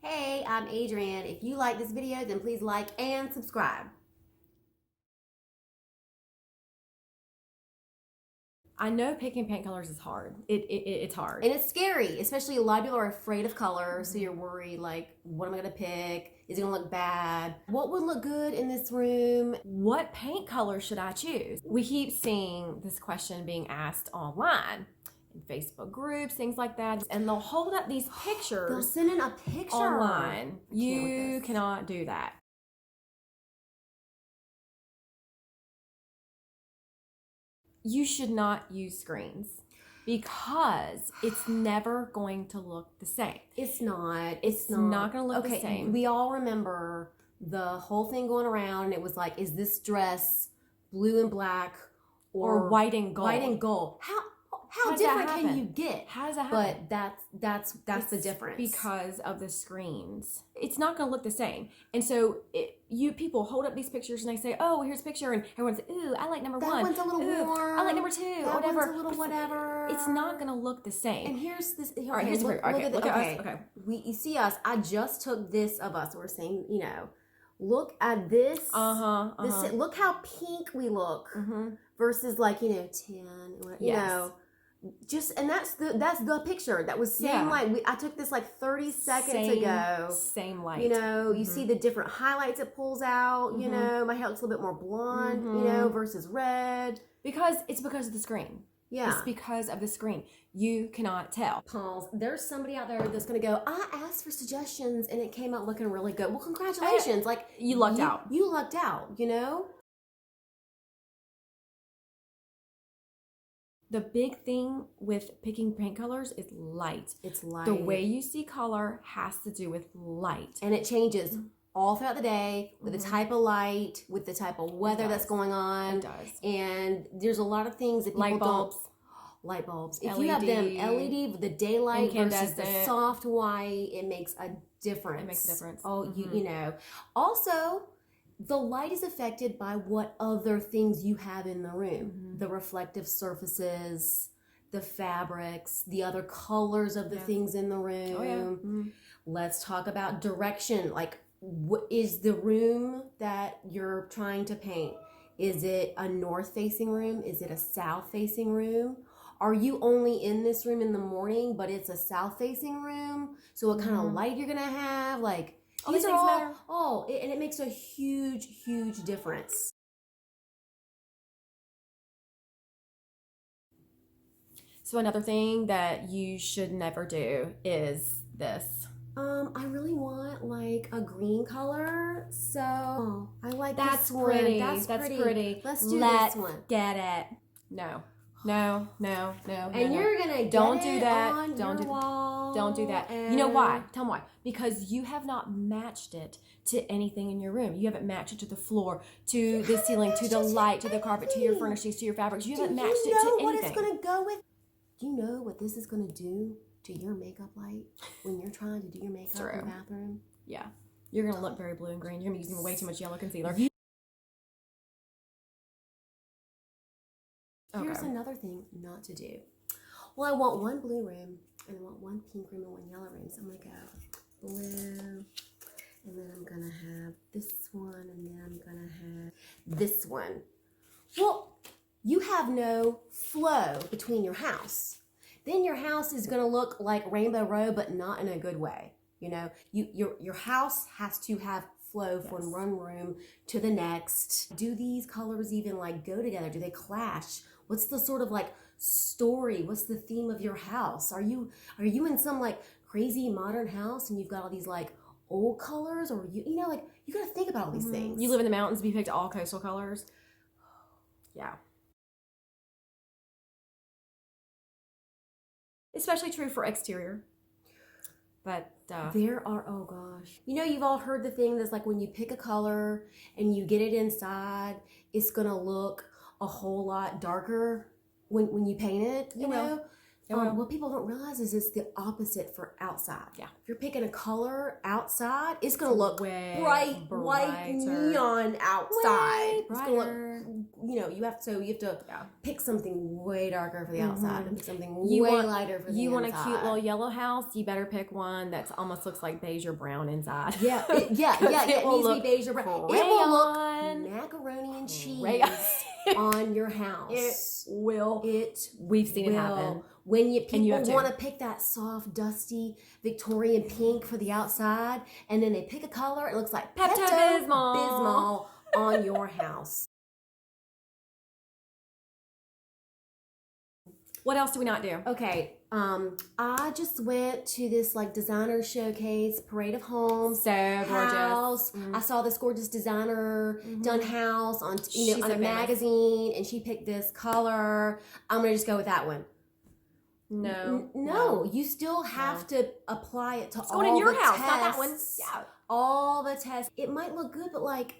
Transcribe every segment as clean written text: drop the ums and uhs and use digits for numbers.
Hey, I'm Adrienne. If you like this video, then please like and subscribe. I know picking paint colors is hard. It's hard. And it's scary, especially a lot of people are afraid of color, so you're worried like, what am I gonna pick? Is it gonna look bad? What would look good in this room? What paint color should I choose? We keep seeing this question being asked online, in Facebook groups, things like that, and they'll hold up these pictures. They'll send in a picture online. You cannot do that. You should not use screens because it's never going to look the same. It's not. It's not going to look the same. We all remember the whole thing going around, and it was like, is this dress blue and black or white and gold? White and gold. How different can you get? How does that happen? But that's the difference. Because of the screens. It's not going to look the same. And so people hold up these pictures and they say, oh, here's a picture. And everyone says, ooh, I like number one. That one's a little warm. I like number two. That whatever. One's a little whatever. It's not going to look the same. And here's this. All right, here's the picture. Look at us. Okay. You see us. I just took this of us. We're saying, look at this. This, look how pink we look versus like, tan. And that's the picture that was same light. I took this like 30 seconds ago. Same light. You see the different highlights it pulls out. My hair looks a little bit more blonde. Versus red. It's because of the screen. Yeah, it's because of the screen. You cannot tell. Pause. There's somebody out there that's gonna go, I asked for suggestions and it came out looking really good. Well, congratulations. Like you lucked out. You lucked out. The big thing with picking paint colors is light. It's light. The way you see color has to do with light. And it changes all throughout the day with the type of light, with the type of weather that's going on. It does. And there's a lot of things that people light bulbs. Light bulbs. If LED, you have them LED, the daylight versus the incandescent. soft white, it makes a difference. It makes a difference. Oh, Also, the light is affected by what other things you have in the room. The reflective surfaces, the fabrics, the other colors of the things in the room. Oh, yeah. Let's talk about direction. Like, what is the room that you're trying to paint? Is it a north-facing room? Is it a south-facing room? Are you only in this room in the morning, but it's a south-facing room? So what kind of light you're going to have? Like, these are all, and it makes a huge, huge difference. So another thing that you should never do is this. I really want like a green color, so I like that's this one. Pretty. That's pretty. Let's do this one. Get it? No. And you're gonna don't do that. On don't your do wall. Don't do that. You know why? Tell me why. Because you have not matched it to anything in your room. You haven't matched it to the floor, to the ceiling, to the light, to the carpet, to your furnishings, to your fabrics. You haven't matched it to anything. Do you know what it's gonna go with? Do you know what this is gonna do to your makeup light when you're trying to do your makeup in the bathroom? Yeah. You're going to look very blue and green. You're going to be using way too much yellow concealer. Here's another thing not to do. Well, I want one blue room, and I want one pink room and one yellow room. So I'm going to go blue, and then I'm going to have this one, and then I'm going to have this one. Well, you have no flow between your house. Then your house is going to look like Rainbow Row, but not in a good way. Your house has to have flow from one room to the next. Do these colors even like go together? Do they clash? What's the sort of like story? What's the theme of your house? Are you in some like crazy modern house and you've got all these like old colors, or you got to think about all these things. You live in the mountains, you picked all coastal colors. Yeah. Especially true for exterior. But there are, oh gosh. You've all heard the thing that's like when you pick a color and you get it inside, it's going to look a whole lot darker when you paint it, you know? What people don't realize is it's the opposite for outside. Yeah. If you're picking a color outside, it's going to look way bright, white, neon outside. Way it's going to look, you have to pick something way darker for the outside and pick something way lighter for the inside. You want a cute little yellow house, you better pick one that almost looks like beige or brown inside. Yeah. It needs to be beige or brown. It will look macaroni and cheese on your house. We've seen it happen. When people want to pick that soft, dusty Victorian pink for the outside, and then they pick a color, it looks like Pepto-Bismol on your house. What else do we not do? Okay, I just went to this like designer showcase, Parade of Homes. So gorgeous. I saw this gorgeous designer done house on She's on a magazine, and she picked this color. I'm gonna just go with that one. No, you still have to apply it to all the tests. Going in your house, not that one. Yeah. All the tests. It might look good, but like,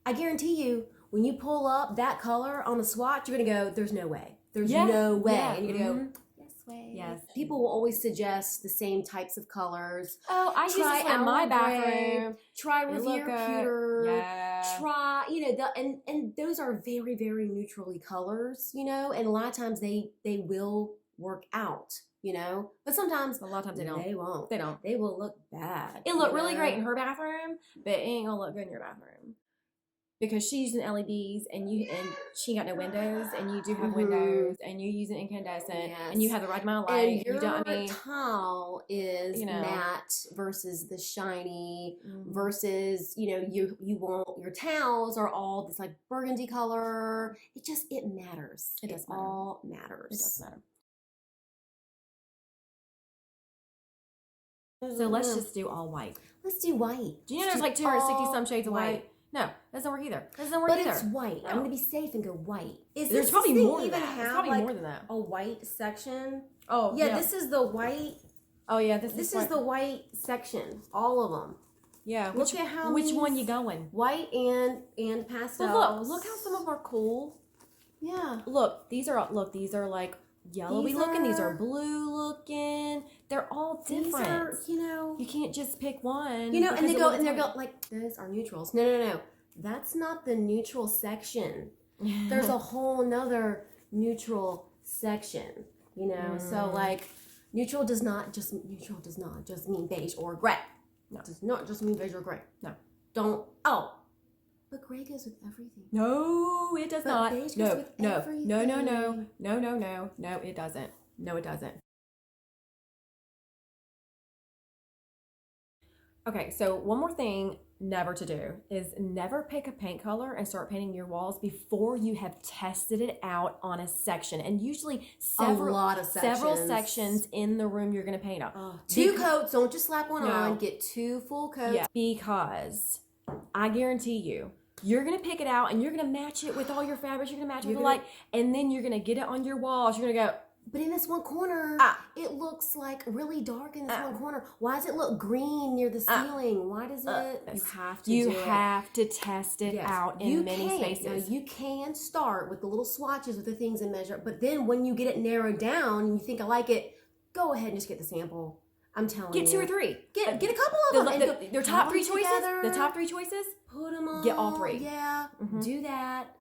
I guarantee you, when you pull up that color on a swatch, you're gonna go, there's no way. There's no way. Yeah. And you're gonna go, this way. Yes. People will always suggest the same types of colors. Oh, I use this one in my bathroom. Try Revere Pewter. Yeah. Try, and those are very, very neutrally colors, and a lot of times they will work out, but sometimes a lot of times they don't. They won't. They don't. They will look bad. It looked really great in her bathroom, but it ain't gonna look good in your bathroom because she's using LEDs and she got no windows, and you do have windows, and you use an incandescent, and you have the right amount of light. And your tile is matte versus the shiny versus you want your towels are all this like burgundy color. It matters. It does matter. All matters. It does matter. So let's just do all white. Let's do white. Do you know there's like 260 some shades of white? No, doesn't work either. But it's white. I'm gonna be safe and go white. There's probably more than that. There's probably more than that. A white section. Oh yeah. This is the white. Oh yeah, this is the white section. All of them. Yeah. Look at how which one you going? White and pastels. But look how some of them are cool. Yeah. Look, these are like yellowy looking. These are blue looking. They're all different. These are, you can't just pick one. And they go like those are neutrals. No. That's not the neutral section. There's a whole nother neutral section. So like neutral does not just mean beige or gray. No. It does not just mean beige or gray. No. Don't but gray goes with everything. No, it does not. Beige goes with everything. No, it doesn't. No, it doesn't. Okay, so one more thing never to do is never pick a paint color and start painting your walls before you have tested it out on a section. And usually several sections in the room you're going to paint on. 2 coats, don't just slap one on, get 2 full coats. Yeah, because I guarantee you're going to pick it out and you're going to match it with all your fabrics. You're going to match it with the light, and then you're going to get it on your walls. You're going to go, but in this one corner, it looks like really dark in this one corner. Why does it look green near the ceiling? Why does it? You have to test it out in many spaces. Now, you can start with the little swatches with the things and measure, but then when you get it narrowed down and you think I like it, go ahead and just get the sample. I'm telling you. Get 2 or 3. Get a couple of them. Their top 3 choices. The top 3 choices. Put them on. Get all 3. Yeah. Do that.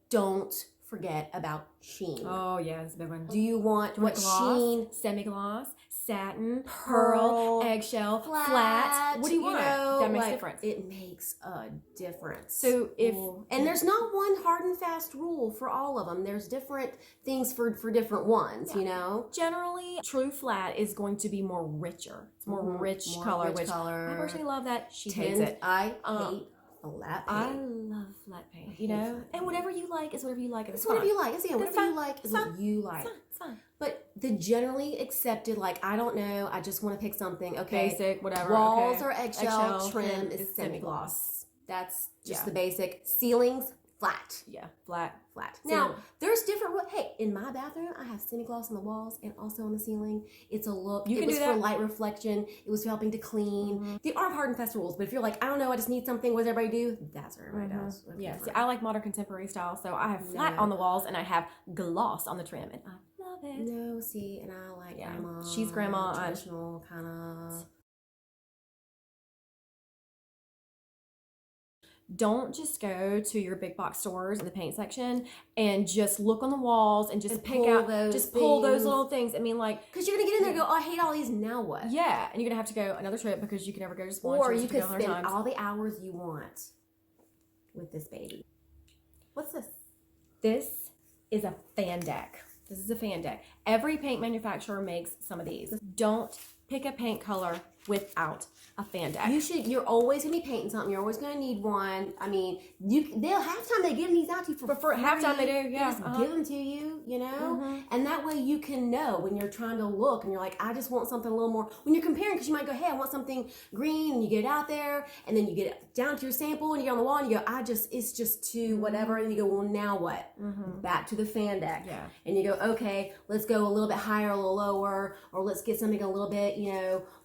Don't forget about sheen. Oh yeah, that's a big one. Do you want what gloss, sheen? Semi-gloss, satin, pearl, eggshell, flat. What do you want? That makes a difference. It makes a difference. So and there's not one hard and fast rule for all of them. There's different things for different ones. Generally, true flat is going to be more richer. It's more rich color. I personally love that. She hates it. I hate flat paint. I love flat paint, and whatever you like is whatever you like. It's whatever you like. Whatever you like is what you like. It's fine. But the generally accepted, I don't know, I just want to pick something. Okay, basic, whatever. Walls are eggshell, trim is semi-gloss. That's just the basic. Ceilings, flat. Yeah, flat. Now, there's different, hey, in my bathroom, I have semi-gloss on the walls and also on the ceiling. It's a look. You can do that. For light reflection. It was helping to clean. There are hard and fast rules, but if you're like, I don't know, I just need something, what does everybody do? That's what everybody does. Yeah, see, I like modern contemporary style, so I have flat on the walls and I have gloss on the trim, and I love it. No, see, and I like grandma. She's grandma. Traditional kind of. Don't just go to your big box stores in the paint section and just look on the walls and just pick out pull those little things. I mean, like, because you're gonna get in there and go, oh, I hate all these. Now what? Yeah, and you're gonna have to go another trip because you can never go just one. Or you could spend all the hours you want with this baby. What's this? This is a fan deck. This is a fan deck. Every paint manufacturer makes some of these. Don't pick a paint color without a fan deck. You're always gonna be painting something. You're always gonna need one. I mean, they'll halftime they give these out to you for halftime they do. Yeah, they just give them to you, you know, and that way you can know when you're trying to look and you're like, I just want something a little more. When you're comparing, because you might go, hey, I want something green, and you get it out there, and then you get it down to your sample, and you get on the wall, and you go, it's just too whatever, and you go, well, now what? Back to the fan deck, and you go, okay, let's go a little bit higher, a little lower, or let's get something a little bit,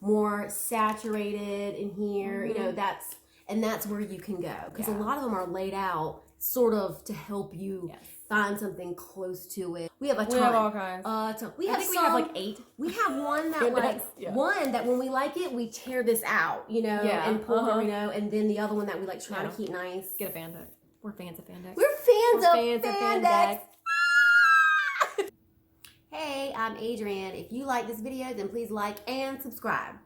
more saturated in here, that's where you can go, because a lot of them are laid out sort of to help you find something close to it. We have a ton. We have all kinds. We have like 8. We have one that one that when we like it, we tear this out, and pull, and then the other one that we like try to keep nice. Get a fan deck. We're fans of fan decks. We're fans of fan decks. Hey, I'm Adrienne. If you like this video, then please like and subscribe.